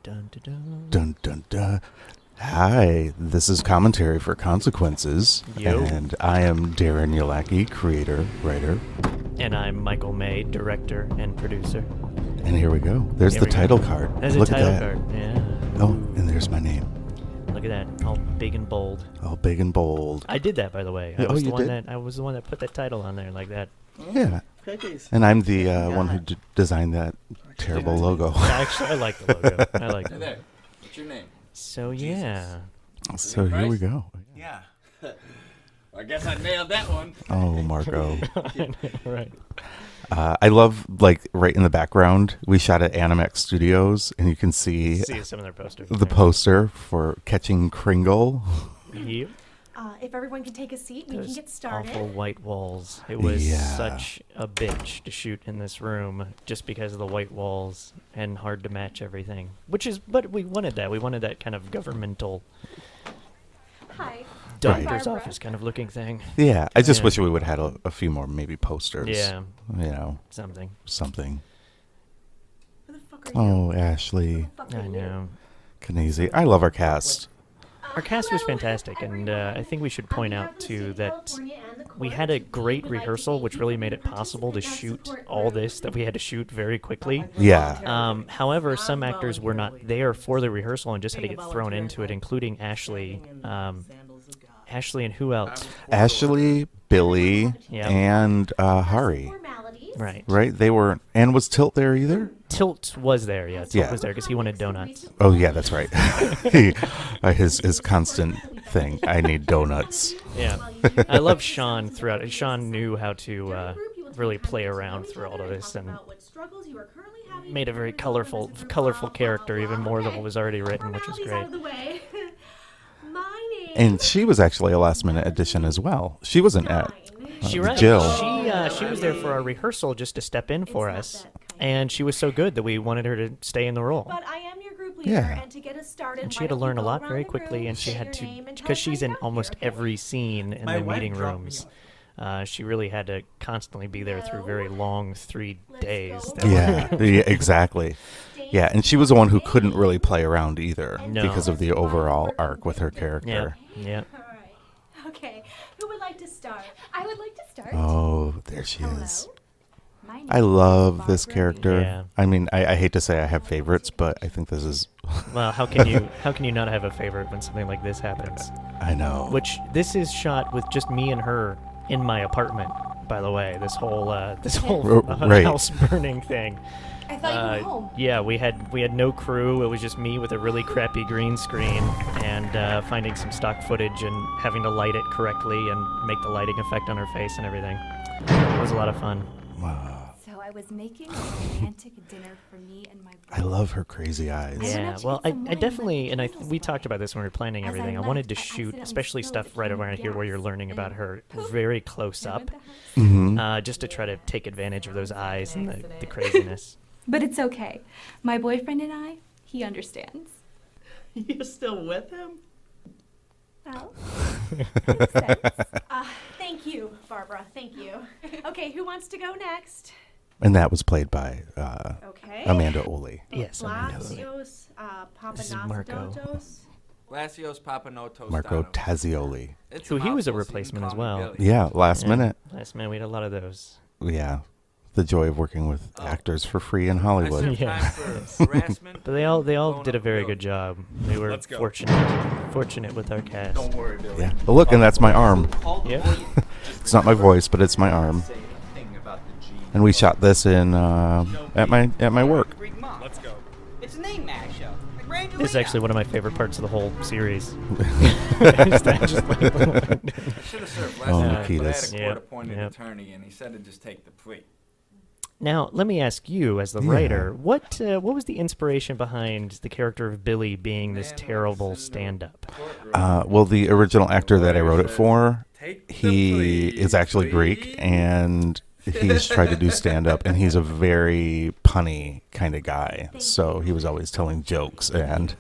dun, dun, dun. Dun, dun, dun. Hi, this is Commentary for Consequences, Yo. and I am Darrin Yalacki, creator, writer, And I'm Michael May, director and producer. and here we go. There's Here the we go. title card. There's Look a title at that. card. Yeah. Oh, and there's my name, Look at that, all big and bold. all big and bold. I did that, by the way. Yeah, I was you the one did? that I was the one that put that title on there like that. Yeah, Cookies. and I'm the one who designed that terrible logo. Actually, I like the logo. I like Hey it. there. What's your name? So Jesus. yeah. So here we Price? go. Yeah. I guess I nailed that one. Oh, Marco. I know, right. I love, like, right in the background, we shot at Animex Studios, and you can see See some of their posters. the poster for Catching Kringle. Yep. If everyone can take a seat, we can Those get started. awful white walls. It was Yeah. such a bitch to shoot in this room just because of the white walls and hard to match everything. But we wanted that. We wanted that kind of governmental Hi. doctor's Barbara. office kind of looking thing. Yeah, I just Yeah. wish we would have had a few more maybe posters. Yeah, You know, something. something. Who the fuck are you? Oh, Ashley, Who the fuck are I you? know. Kanezi. I love our cast. Our cast was Hello, fantastic, and I think we should On point behalf out, of the too, State of that California and the we court, had a we great would like to rehearsal, thank which you really for made your it possible to participation shoot and support all for this that we had to shoot very quickly. Yeah. However, some actors were not there for the rehearsal and just had to get thrown into it, including Ashley. Ashley and who else? Ashley, Billy, Yeah. and Hari. formalities. Right. Right? They were. And was Tilt there either? Tilt was there, yeah. Tilt Yeah. was there because he wanted donuts. Oh, yeah, that's right. His constant thing. I need donuts. Yeah. I love Sean throughout. Sean knew how to really play around through all of this and made a very colorful character, even more than what was already written, which was Formalities great. out of the way. My name. And she was actually a last-minute addition as well. She wasn't at She right. Jill. She was there for our rehearsal just to step in for us, and she was so good that we wanted her to stay in the role. But I am your group leader, Yeah. and to get us started, And she why had to don't we learn a go lot around very the quickly, room, and she say had your to, name, and tell because us how she's you in got almost here. every scene in My the wife meeting dropped me rooms. She really had to constantly be there through very long 3 Let's days. go. that were- Yeah, exactly. Yeah, and she was the one who couldn't really play around either No. because of the overall arc with her Yeah, character. yeah. All right. Okay. Who would like to start? I would like to start. Oh, there she Hello. is. My name I is love this Barbara character. Yeah. I mean, I hate to say I have favorites, but I think this is. Well, how can you not have a favorite when something like this happens? I know. Which this is shot with just me and her in my apartment. By the way, this whole Right. house burning thing. I thought you were home. Yeah, we had no crew. It was just me with a really crappy green screen and finding some stock footage and having to light it correctly and make the lighting effect on her face and everything. It was a lot of fun. So I was making a romantic dinner for me and my I love her crazy eyes. Yeah, wanted to well, get I some definitely, wine and with we candles talked about this when we were planning As I everything. I left, wanted to I shoot, accidentally especially spilled stuff the right can of around here where you're gas learning about and her poof, very close I up, went the house. Mm-hmm. just to try to take advantage of those eyes and the craziness. But it's okay. My boyfriend and I, he understands. You're still with him? Well, makes sense. Thank you, Barbara. Thank you. Okay, who wants to go next? And that was played by Okay. Amanda Oli. Yes, Amanda Oli. Blasios, This is Marco. Papanastodontos. Lasios Papanotos. Marco Tazioli. It's Who he was a mouthful, so you can replacement call as me well. Billy. Yeah, last Yeah, minute. Last minute, we had a lot of those. Yeah. The joy of working with Oh. actors for free in I Hollywood. served Yeah. time for harassment. But they all blowing did a up very Billy. good job. We were Let's go. fortunate with our cast. Don't worry, Billy. Yeah. Oh, look, and that's my arm. Yep. It's not my voice, but it's my arm. And we shot this in at my work. Greek month. Let's go. It's a name mashup. Like This is Brangelina. actually one of my favorite parts of the whole series. I should have served last Oh, night, but I had Nikitas. a Yep, court-appointed yep. attorney, and he said to just take the plea. Now, let me ask you, as the Yeah. writer, what was the inspiration behind the character of Billy being this Man, terrible listen to stand-up? Courtroom. Well, the original actor that I wrote it for, Take the he plea, is actually Greek, please. and he's tried to do stand-up, and he's a very punny kind of guy. So he was always telling jokes, and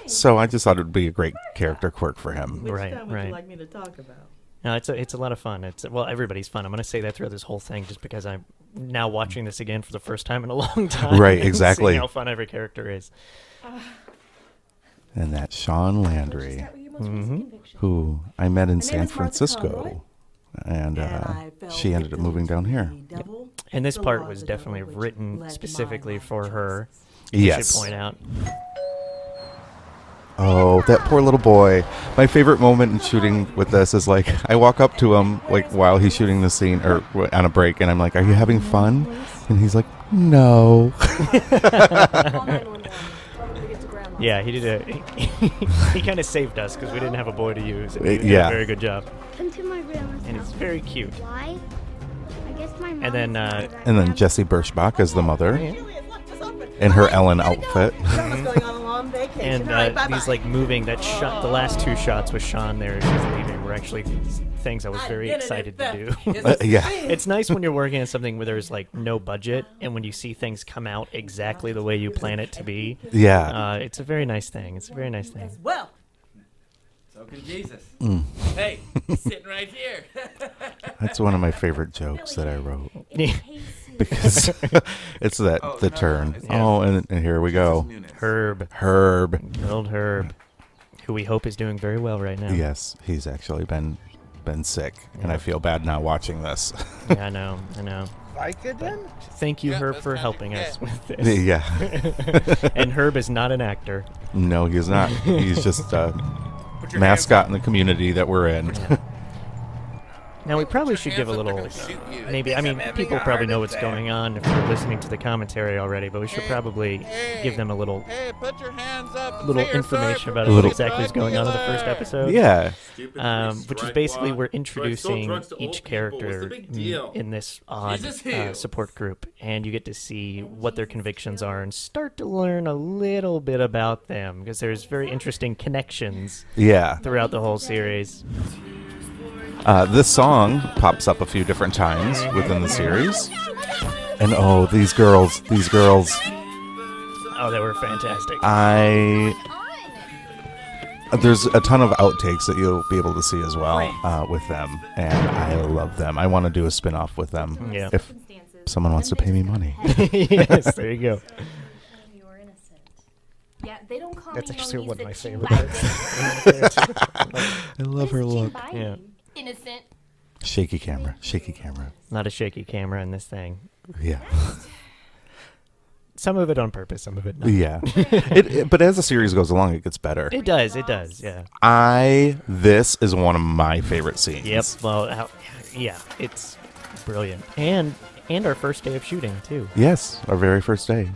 so I just thought it would be a great character quirk for him. Which Right, time would right. you like me to talk about? No, it's a lot of fun. Well, everybody's fun. I'm going to say that throughout this whole thing, just because now watching this again for the first time in a long time. Right, and exactly. seeing how fun every character is. And that's Sean Landry, who I met in San Francisco. And she ended up moving down here. And this part was definitely written specifically for her. Yes. I should point out. Oh, that poor little boy. My favorite moment in shooting with this is like I walk up to him like while he's shooting the scene or on a break, and I'm like, "Are you having fun?" And he's like, "No." Yeah, he did he kind of saved us because we didn't have a boy to use. And he did Yeah. a very good job. Come to my room. And it's very cute. Why? I guess my mom. And then, And then Jessie Birschbach as the mother in her Ellen outfit. And these like moving that shot, the last two shots with Sean there as she's leaving were actually things I was very excited to do. Yeah. It's nice when you're working on something where there's like no budget and when you see things come out exactly the way you plan it to be. Yeah. It's a very nice thing. It's a very nice thing. Well, so can Jesus. Hey, he's sitting right here. That's one of my favorite jokes that I wrote. Yeah. Because it's the turn. Yeah. Oh, and here we go. Herb, Herb. old Herb, who we hope is doing very well right now. Yes, he's actually been sick, and I feel bad now watching this. Yeah, I know. Thank you, Yeah, Herb, that's for kinda- helping yeah. us with this. Yeah. And Herb is not an actor. No, he's not. He's just a Put your mascot hands in the community that we're in. Now we probably your should give a hands up, they're little, gonna shoot you. maybe, I mean, people probably know what's going on if they're listening to the commentary already, but we should probably give them a little Hey, put your hands up. and little say you're sorry information for about being what exactly is drug going on in the first dealer. episode. Yeah. Which is basically we're introducing each character in this odd Jesus heals. support group, and you get to see what their convictions are and start to learn a little bit about them because there's very interesting connections Yeah. throughout the whole series. This song pops up a few different times within the series. And oh, these girls. Oh, they were fantastic. There's a ton of outtakes that you'll be able to see as well with them, and I love them. I want to do a spin-off with them Yeah. if someone wants to pay me money. Yes, there you go. You were innocent. Yeah, they don't call That's me actually one of my Elise, favorite it's I love her look. Yeah. Innocent. Shaky camera. Not a shaky camera in this thing. Yeah. Some of it on purpose, some of it not. Yeah. But as the series goes along, it gets better. It does, yeah. This is one of my favorite scenes. Yep. Well, yeah, it's brilliant, and our first day of shooting too. Yes, our very first day.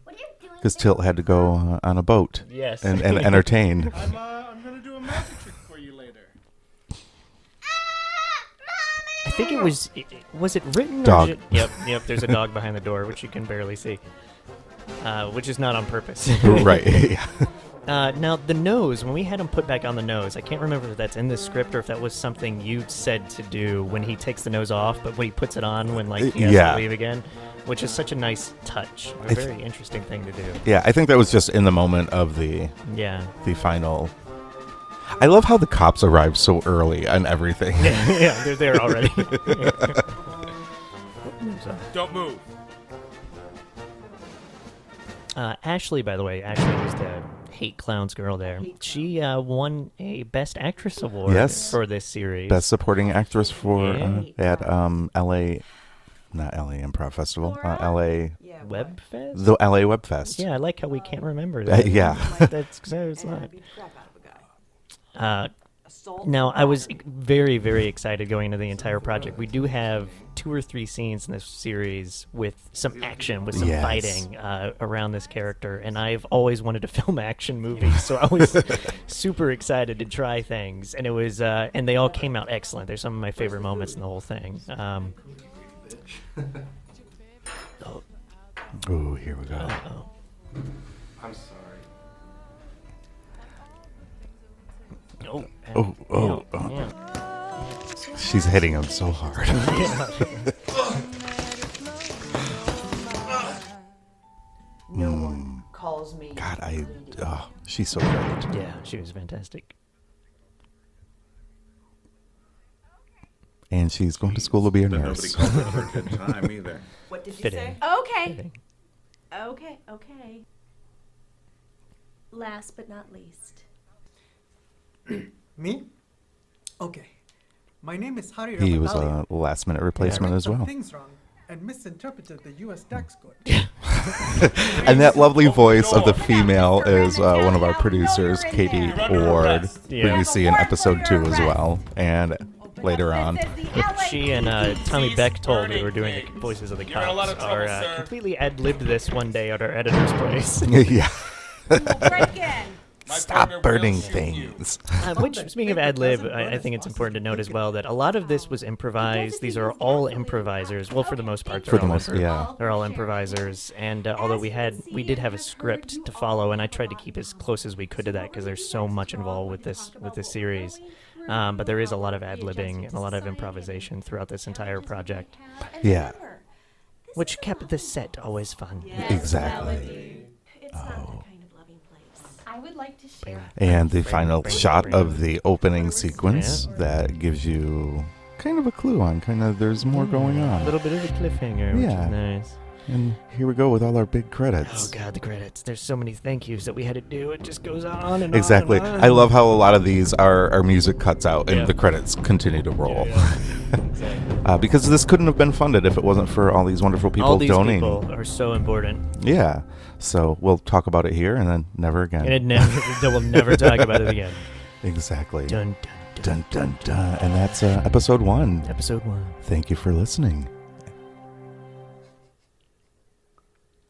What are you doing? Because Tilt had to go on a boat Yes. and entertain. I'm gonna do a magic trick for you later. I think it was. Was it written? Dog. Or yep. There's a dog behind the door, which you can barely see, which is not on purpose. Right. Yeah. Now the nose. When we had him put back on the nose, I can't remember if that's in the script or if that was something you said to do when he takes the nose off, but when he puts it on when like he has Yeah. to leave again, which is such a nice touch, a very interesting thing to do. Yeah, I think that was just in the moment of the Yeah. final. I love how the cops arrived so early and everything. Yeah, they're there already. Don't move. Ashley, by the way, who's the Hate Clowns girl there, she won a Best Actress award Yes. for this series. Best supporting actress for Yeah. at LA, not LA Improv Festival, LA, Web Fest? the LA Web Fest. Yeah, I like how we can't remember that. Yeah. That's so it's not. Now, I was very, very excited going into the entire project. We do have 2 or 3 scenes in this series with some action, with some Yes. fighting around this character, and I've always wanted to film action movies, so I was super excited to try things, and it was, and they all came out excellent. They're some of my favorite moments in the whole thing. Oh, here we go. I'm sorry. Oh. Yeah. She's hitting him so hard. No one calls me. God, she's so great. Yeah, she was fantastic. and she's going to school to be a Then nobody nurse. called her for a good time either. What did you Fitting. say? Okay. Fitting. Okay. Last but not least. Me? Okay. My name is Hari He was Ramadali. a last-minute I replacement read as some well. things wrong and misinterpreted the U.S. tax code. And that lovely voice of the Come on, female Mr. is one of our Ramatali, producers, I know you're in Katie there. You're under Ward, arrest. who Yeah. you see in episode 2 as well, and Open later up. on. This is the Yalacki She and Tommy Cease Bechtold, who burning were doing the things. voices of the You're in a lot cops, of trouble, are sir. completely ad-libbed this one day at our editor's place. Yeah. Break in. My partner Stop will burning shoot you. things. Which, speaking of ad-lib, I think it's important to note as well that a lot of this was improvised. These are all improvisers. Well, for the most part, For they're the all most, yeah. They're all improvisers, and although we did have a script to follow, and I tried to keep as close as we could to that because there's so much involved with this series. But there is a lot of ad-libbing and a lot of improvisation throughout this entire project, Yeah. which kept the set always fun. Exactly. It's not that kind of loving place. I would like to share. And the final shot of the opening sequence that gives you kind of a clue on there's more going A on. little bit of a cliffhanger, which Yeah. is nice. And here we go with all our big Oh credits. god, the credits. There's so many thank yous that we had to do. It just goes on and Exactly. on. I love how a lot of these are music cuts out and Yeah. the credits continue to roll. Exactly. Because this couldn't have been funded if it wasn't for all these wonderful people All these donating. people are so important. Yeah. So we'll talk about it here and then never again. And we'll never talk about it again. Exactly. Dun, dun, dun. Dun dun dun. And that's episode 1. Episode 1. Thank you for listening.